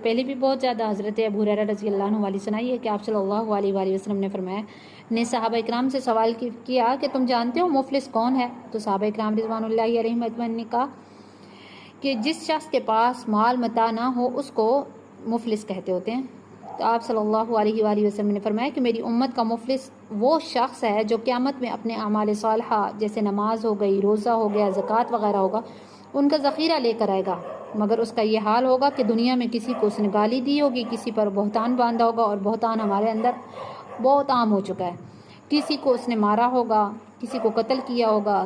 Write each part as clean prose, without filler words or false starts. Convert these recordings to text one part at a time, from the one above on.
پہلے بھی بہت زیادہ حضرت ابو ہریرہ رضی اللہ عنہ والی سنائی ہے کہ آپ صلی اللہ علیہ وآلہ وسلم نے فرمایا، نے صحابہ اکرام سے سوال کیا کہ تم جانتے ہو مفلس کون ہے؟ تو صحابہ اکرام رضوان اللہ علیہم اجمعین نے کہا کہ جس شخص کے پاس مال متاع نہ ہو اس کو مفلس کہتے ہوتے ہیں۔ تو آپ صلی اللہ علیہ وآلہ وسلم نے فرمایا کہ میری امت کا مفلس وہ شخص ہے جو قیامت میں اپنے اعمال صالحہ جیسے نماز ہو گئی، روزہ ہو گیا، زکوٰۃ وغیرہ ہوگا، ان کا ذخیرہ لے کر آئے گا، مگر اس کا یہ حال ہوگا کہ دنیا میں کسی کو اس نے گالی دی ہوگی، کسی پر بہتان باندھا ہوگا، اور بہتان ہمارے اندر بہت عام ہو چکا ہے، کسی کو اس نے مارا ہوگا، کسی کو قتل کیا ہوگا،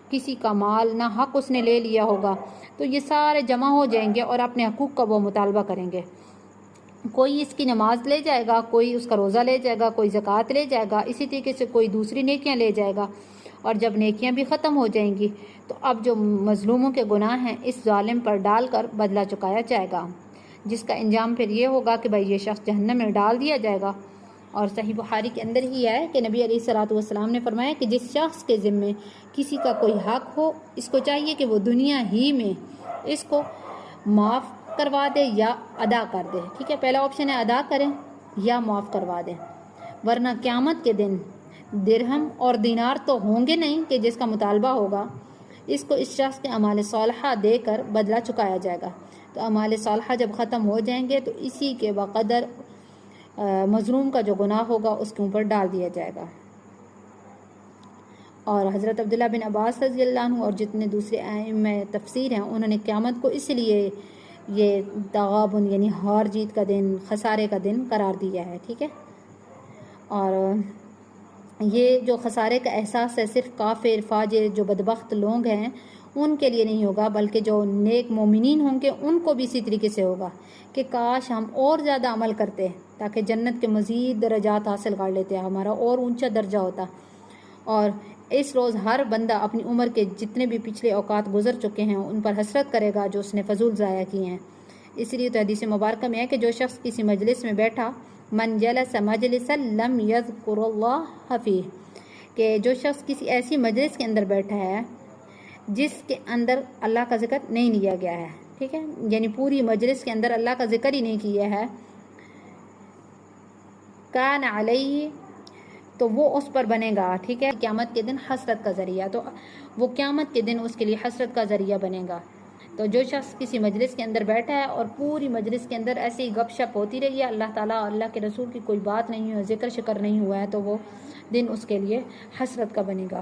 کسی کا مال نہ حق اس نے لے لیا ہوگا، تو یہ سارے جمع ہو جائیں گے اور اپنے حقوق کا وہ مطالبہ کریں گے۔ کوئی اس کی نماز لے جائے گا، کوئی اس کا روزہ لے جائے گا، کوئی زکوٰۃ لے جائے گا، اسی طریقے سے کوئی دوسری نیکیاں لے جائے گا، اور جب نیکیاں بھی ختم ہو جائیں گی تو اب جو مظلوموں کے گناہ ہیں اس ظالم پر ڈال کر بدلہ چکایا جائے گا، جس کا انجام پھر یہ ہوگا کہ بھائی یہ شخص جہنم میں ڈال دیا جائے گا۔ اور صحیح بخاری کے اندر ہی ہے کہ نبی علیہ الصلوۃ والسلام نے فرمایا کہ جس شخص کے ذمے کسی کا کوئی حق ہو، اس کو چاہیے کہ وہ دنیا ہی میں اس کو معاف کروا دے یا ادا کر دے، ٹھیک ہے، پہلا آپشن ہے ادا کریں یا معاف کروا دیں، ورنہ قیامت کے دن درہم اور دینار تو ہوں گے نہیں کہ جس کا مطالبہ ہوگا، اس کو اس شخص کے اعمال صالحہ دے کر بدلہ چکایا جائے گا۔ تو اعمال صالحہ جب ختم ہو جائیں گے تو اسی کے بقدر مظلوم کا جو گناہ ہوگا اس کے اوپر ڈال دیا جائے گا۔ اور حضرت عبداللہ بن عباس رضی اللہ عنہ اور جتنے دوسرے ائمہ تفسیر ہیں انہوں نے قیامت کو اس لیے یہ تغابن یعنی ہار جیت کا دن، خسارے کا دن قرار دیا ہے، ٹھیک ہے۔ اور یہ جو خسارے کا احساس ہے صرف کافر، فاجر، جو بدبخت لوگ ہیں ان کے لیے نہیں ہوگا، بلکہ جو نیک مومنین ہوں گے ان کو بھی اسی طریقے سے ہوگا کہ کاش ہم اور زیادہ عمل کرتے تاکہ جنت کے مزید درجات حاصل کر لیتے، ہمارا اور اونچا درجہ ہوتا۔ اور اس روز ہر بندہ اپنی عمر کے جتنے بھی پچھلے اوقات گزر چکے ہیں ان پر حسرت کرے گا جو اس نے فضول ضائع کیے ہیں۔ اس لیے تو حدیث مبارکہ میں ہے کہ جو شخص کسی مجلس میں بیٹھا، من جلس مجلسا لم یذکر اللہ فیہ، کہ جو شخص کسی ایسی مجلس کے اندر بیٹھا ہے جس کے اندر اللہ کا ذکر نہیں لیا گیا ہے، ٹھیک ہے، یعنی پوری مجلس کے اندر اللہ کا ذکر ہی نہیں کیا ہے، کان علیہ، تو وہ اس پر بنے گا، ٹھیک ہے، قیامت کے دن حسرت کا ذریعہ، تو وہ قیامت کے دن اس کے لیے حسرت کا ذریعہ بنے گا۔ تو جو شخص کسی مجلس کے اندر بیٹھا ہے اور پوری مجلس کے اندر ایسی گپ شپ ہوتی رہی ہے، اللہ تعالیٰ اور اللہ کے رسول کی کوئی بات نہیں ہے، ذکر شکر نہیں ہوا ہے، تو وہ دن اس کے لیے حسرت کا بنے گا۔